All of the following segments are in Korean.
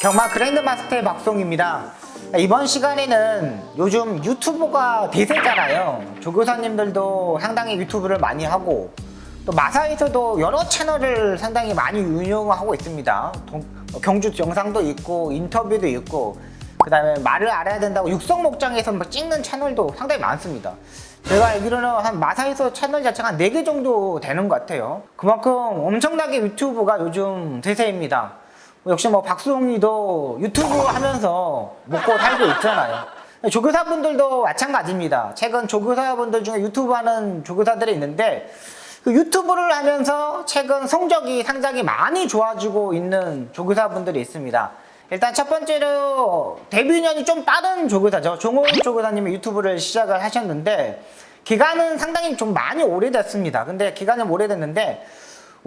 경마 그랜드마스터의 박송입니다. 이번 시간에는 요즘 유튜브가 대세잖아요. 조교사님들도 상당히 유튜브를 많이 하고 또 마사에서도 여러 채널을 상당히 많이 운영하고 있습니다. 경주 영상도 있고 인터뷰도 있고 그 다음에 말을 알아야 된다고 육성 목장에서 찍는 채널도 상당히 많습니다. 제가 알기로는 한 마사에서 채널 자체가 한 4개 정도 되는 것 같아요. 그만큼 엄청나게 유튜브가 요즘 대세입니다. 역시 박수홍이도 유튜브 하면서 먹고 살고 있잖아요. 조교사분들도 마찬가지입니다. 최근 조교사분들 중에 유튜브 하는 조교사들이 있는데 그 유튜브를 하면서 최근 성적이 상당히 많이 좋아지고 있는 조교사분들이 있습니다. 일단 첫 번째로 데뷔년이 좀 빠른 조교사죠. 종호은 조교사님이 유튜브를 시작을 하셨는데 기간은 상당히 좀 많이 오래됐습니다. 근데 기간은 오래됐는데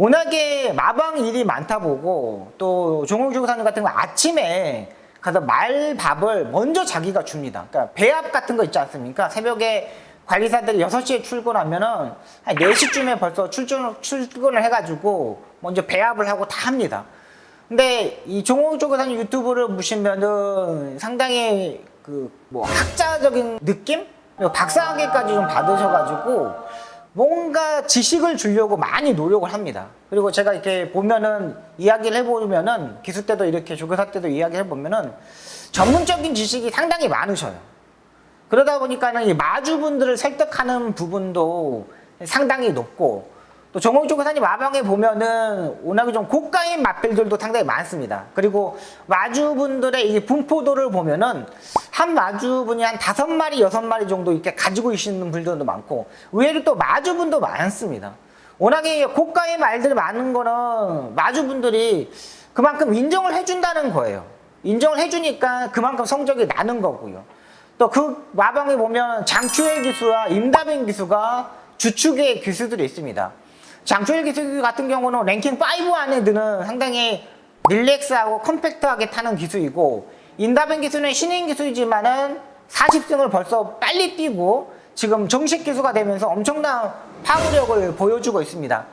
워낙에 마방 일이 많다 보고 또 종호은 조교사님 같은 거 아침에 가서 말밥을 먼저 자기가 줍니다. 그러니까 배합 같은 거 있지 않습니까? 새벽에 관리사들이 6시에 출근하면은 한 4시쯤에 벌써 출근을 해가지고 먼저 배합을 하고 다 합니다. 근데 이 종호 조교사님 유튜브를 보시면은 상당히 학자적인 느낌? 박사학위까지 좀 받으셔가지고 뭔가 지식을 주려고 많이 노력을 합니다. 그리고 제가 이렇게 보면은 이야기를 해보면은 기수 때도 이렇게 조교사 때도 이야기를 해보면은 전문적인 지식이 상당히 많으셔요. 그러다 보니까는 이 마주분들을 설득하는 부분도 상당히 높고 또 종호 조교사님 마방에 보면은 워낙에 좀 고가인 맛별들도 상당히 많습니다. 그리고 마주분들의 이 분포도를 보면은 한 마주분이 한 5마리, 6마리 정도 이렇게 가지고 계시는 분들도 많고 의외로 또 마주분도 많습니다. 워낙에 고가의 말들이 많은 거는 마주분들이 그만큼 인정을 해준다는 거예요. 인정을 해주니까 그만큼 성적이 나는 거고요. 또 그 마방에 보면 장추열 기수와 임다빈 기수가 주축의 기수들이 있습니다. 장추열 기수 같은 경우는 랭킹 5 안에 드는 상당히 릴렉스하고 컴팩트하게 타는 기수이고 임다빈 기수는 신인 기수이지만은 40승을 벌써 빨리 뛰고 지금 정식 기수가 되면서 엄청난 파워력을 보여주고 있습니다.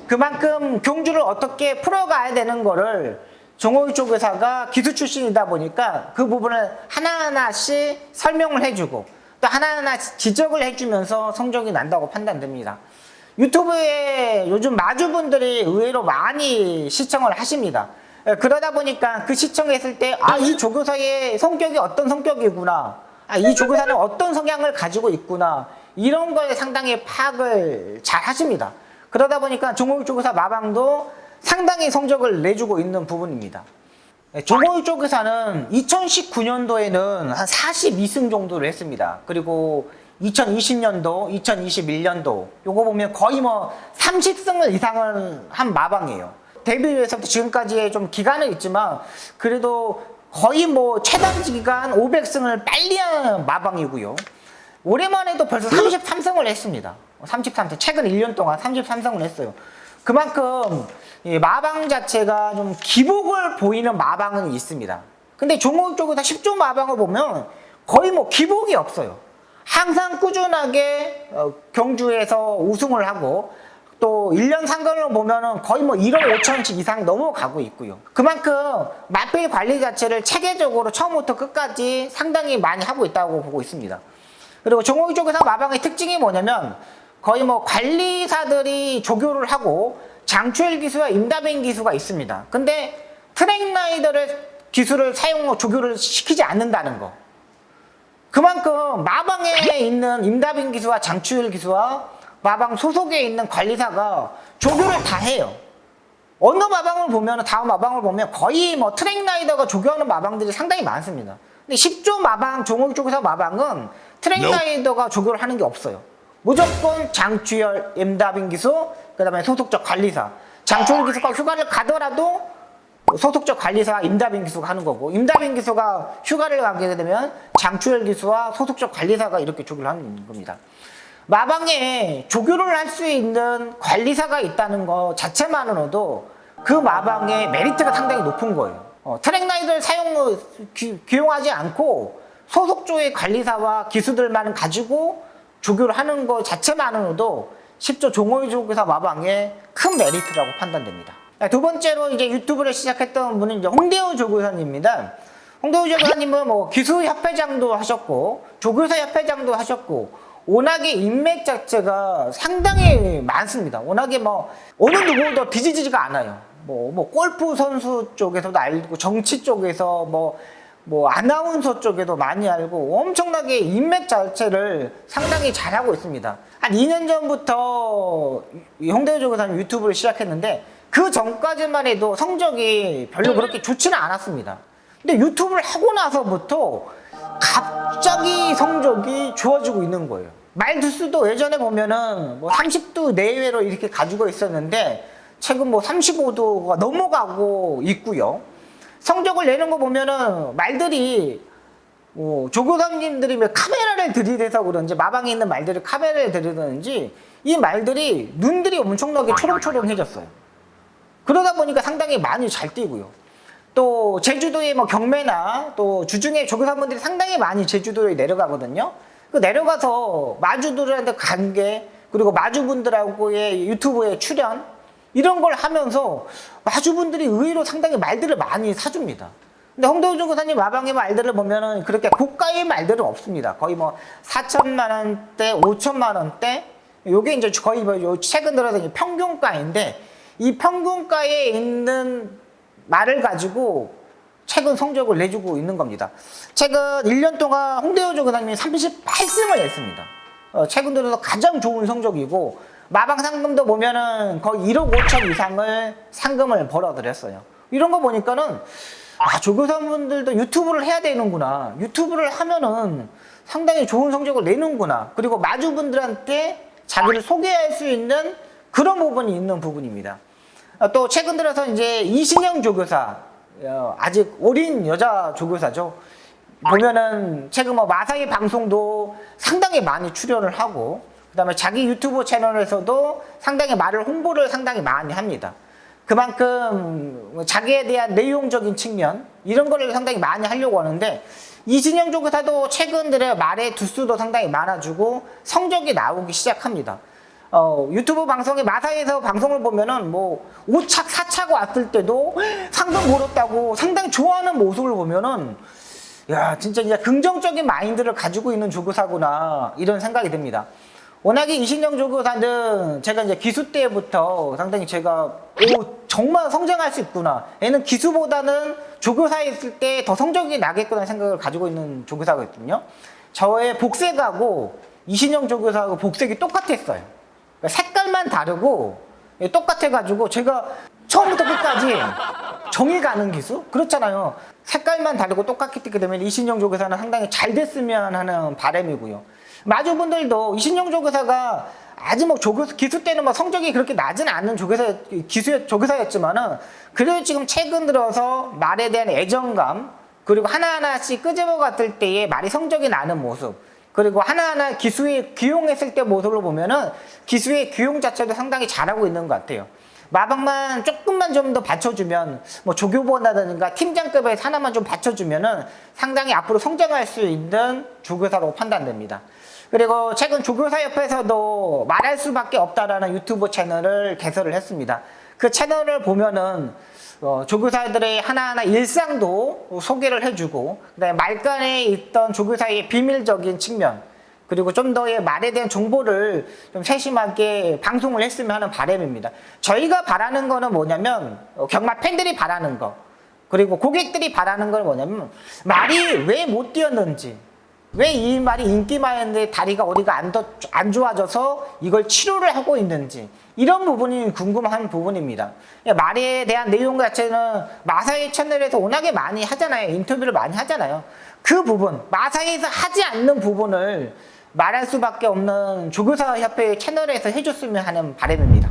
그만큼 경주를 어떻게 풀어가야 되는 거를 종호이 조교사가 기수 출신이다 보니까 그 부분을 하나하나씩 설명을 해주고 또 하나하나 지적을 해주면서 성적이 난다고 판단됩니다. 유튜브에 요즘 마주분들이 의외로 많이 시청을 하십니다. 그러다 보니까 그 시청했을 때 이 조교사의 성격이 어떤 성격이구나, 이 조교사는 어떤 성향을 가지고 있구나, 이런 걸 상당히 파악을 잘 하십니다. 그러다 보니까 종호이 조교사 마방도 상당히 성적을 내주고 있는 부분입니다. 종호이 조교사는 2019년도에는 한 42승 정도를 했습니다. 그리고 2020년도, 2021년도 요거 보면 거의 30승을 이상을 한 마방이에요. 데뷔에서부터 지금까지의 좀 기간은 있지만 그래도 거의 최단 기간 500승을 빨리 한 마방이고요. 올해만 해도 벌써 33승을 했습니다. 33승. 최근 1년 동안 33승을 했어요. 그만큼 이 마방 자체가 좀 기복을 보이는 마방은 있습니다. 근데 종호 쪽에서 10조 마방을 보면 거의 기복이 없어요. 항상 꾸준하게 경주에서 우승을 하고 또 1년 상관으로 보면은 거의 1억 5천씩 이상 넘어가고 있고요. 그만큼 맛별 관리 자체를 체계적으로 처음부터 끝까지 상당히 많이 하고 있다고 보고 있습니다. 그리고 종호이 쪽에서 마방의 특징이 뭐냐면 거의 관리사들이 조교를 하고 장추열 기수와 임다빈 기수가 있습니다. 근데 트랙라이더를 기수를 조교를 시키지 않는다는 거. 그만큼 마방에 있는 임다빈 기수와 장추열 기수와 마방 소속에 있는 관리사가 조교를 다 해요. 어느 마방을 보면 다음 마방을 보면 거의 트랙라이더가 조교하는 마방들이 상당히 많습니다. 근데 10조 마방, 종호이 쪽에서 마방은 트랙라이더가 조교를 하는 게 없어요. 무조건 장추열, 임다빈 기수, 그 다음에 소속적 관리사. 장추열 기수가 휴가를 가더라도 소속적 관리사와 임다빈 기수가 하는 거고 임다빈 기수가 휴가를 가게 되면 장추열 기수와 소속적 관리사가 이렇게 조교를 하는 겁니다. 마방에 조교를 할 수 있는 관리사가 있다는 것 자체만으로도 그 마방의 메리트가 상당히 높은 거예요. 트랙라이더를 기용하지 않고 소속조의 관리사와 기수들만 가지고 조교를 하는 것 자체만으로도 10조 종호이 조교사 마방의 큰 메리트라고 판단됩니다. 두 번째로 이제 유튜브를 시작했던 분은 이제 홍대호 조교사님입니다. 홍대호 조교사님은 뭐 기수협회장도 하셨고 조교사협회장도 하셨고 워낙에 인맥 자체가 상당히 많습니다. 워낙에 뭐 어느 누구도 뒤지지가 않아요. 뭐 골프 선수 쪽에서도 알고 정치 쪽에서 뭐 아나운서 쪽에도 많이 알고 엄청나게 인맥 자체를 상당히 잘하고 있습니다. 한 2년 전부터 홍대호 조교사님 유튜브를 시작했는데 그 전까지만 해도 성적이 별로 그렇게 좋지는 않았습니다. 근데 유튜브를 하고 나서부터 갑자기 성적이 좋아지고 있는 거예요. 말두수도 예전에 보면은 뭐 30도 내외로 이렇게 가지고 있었는데 최근 뭐 35도가 넘어가고 있고요. 성적을 내는 거 보면은 말들이 조교사님들이 카메라를 들이대서 그런지 마방에 있는 말들이 카메라를 들이대는지 이 말들이 눈들이 엄청나게 초롱초롱해졌어요. 그러다 보니까 상당히 많이 잘 뛰고요. 또 제주도의 뭐 경매나 또 주중에 조교사분들이 상당히 많이 제주도에 내려가거든요. 그 내려가서 마주들한테 관계 그리고 마주분들하고의 유튜브에 출연 이런 걸 하면서 마주분들이 의외로 상당히 말들을 많이 사줍니다. 근데 홍대호 조교사님 마방의 말들을 보면은 그렇게 고가의 말들은 없습니다. 거의 뭐 4천만 원대, 5천만 원대 요게 이제 거의 뭐 최근 들어서 이제 평균가인데 이 평균가에 있는 말을 가지고 최근 성적을 내주고 있는 겁니다. 최근 1년 동안 홍대호 조교사님이 38승을 냈습니다. 최근 들어서 가장 좋은 성적이고 마방 상금도 보면은 거의 1억 5천 이상을 상금을 벌어들였어요. 이런 거 보니까는 조교사분들도 유튜브를 해야 되는구나. 유튜브를 하면은 상당히 좋은 성적을 내는구나. 그리고 마주분들한테 자기를 소개할 수 있는 그런 부분이 있는 부분입니다. 또 최근 들어서 이제 이신영 조교사, 아직 어린 여자 조교사죠. 보면은 최근 뭐 마사이 방송도 상당히 많이 출연을 하고 그다음에 자기 유튜브 채널에서도 상당히 말을 홍보를 상당히 많이 합니다. 그만큼 자기에 대한 내용적인 측면 이런 거를 상당히 많이 하려고 하는데 이신영 조교사도 최근 들어 말의 두수도 상당히 많아지고 성적이 나오기 시작합니다. 유튜브 방송에 마사에서 방송을 보면은 뭐 5착, 4착 왔을 때도 상금 벌었다고 상당히 좋아하는 모습을 보면은 야, 진짜 이제 긍정적인 마인드를 가지고 있는 조교사구나 이런 생각이 듭니다. 워낙에 이신영 조교사는 제가 이제 기수 때부터 상당히 제가 정말 성장할 수 있구나. 얘는 기수보다는 조교사에 있을 때 더 성적이 나겠구나 생각을 가지고 있는 조교사거든요. 저의 복색하고 이신영 조교사하고 복색이 똑같았어요. 색깔만 다르고 똑같아가지고 제가 처음부터 끝까지 정이 가는 기수? 그렇잖아요. 색깔만 다르고 똑같기 때문에 이신영 조교사는 상당히 잘 됐으면 하는 바람이고요. 마주분들도 이신영 조교사가 아직 뭐 기수 때는 뭐 성적이 그렇게 나진 않은 조교사였지만은 그래도 지금 최근 들어서 말에 대한 애정감 그리고 하나하나씩 끄집어 갔을 때의 말이 성적이 나는 모습 그리고 하나하나 기수에 기용했을 때 모습을 보면은 기수의 기용 자체도 상당히 잘하고 있는 것 같아요. 마방만 조금만 좀 더 받쳐주면 뭐 조교본이라든가 팀장급에서 하나만 좀 받쳐주면은 상당히 앞으로 성장할 수 있는 조교사로 판단됩니다. 그리고 최근 조교사협회에서도 말할 수밖에 없다라는 유튜브 채널을 개설을 했습니다. 그 채널을 보면은 조교사들의 하나하나 일상도 소개를 해주고 그다음에 말간에 있던 조교사의 비밀적인 측면 그리고 좀 더의 말에 대한 정보를 좀 세심하게 방송을 했으면 하는 바람입니다. 저희가 바라는 거는 뭐냐면 경마 팬들이 바라는 거 그리고 고객들이 바라는 건 뭐냐면 말이 왜 못 뛰었는지 왜 이 말이 인기 많은데 다리가 어디가 안 좋아져서 이걸 치료를 하고 있는지 이런 부분이 궁금한 부분입니다. 말에 대한 내용 자체는 마사의 채널에서 워낙에 많이 하잖아요. 인터뷰를 많이 하잖아요. 그 부분, 마사에서 하지 않는 부분을 말할 수밖에 없는 조교사협회 채널에서 해줬으면 하는 바람입니다.